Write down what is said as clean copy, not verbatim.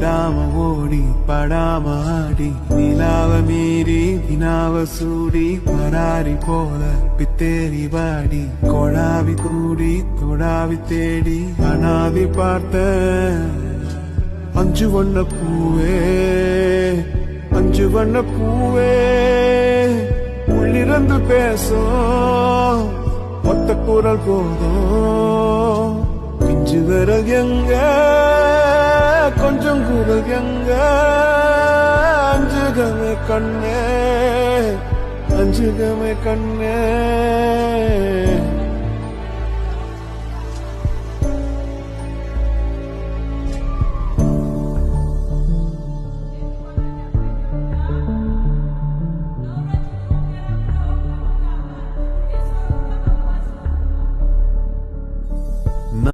விடாம ஓடி படாம ஆடி நிலாவ மீறி வினாவ சூடி பராரி போல பித்தேரி வாடி கொழாவி கூடி தொடாவி தேடி அனாதி பார்த்த அஞ்சு வண்ண பூவே அஞ்சு வண்ண பூவே உள்ளிருந்து பேசும் ஒத்த குரல் போதும் பிஞ்சு விரல் எங்க கொஞ்சம் குரல் எங்க அஞ்சுகமே கண்ணே அஞ்சுகமே கண்ணே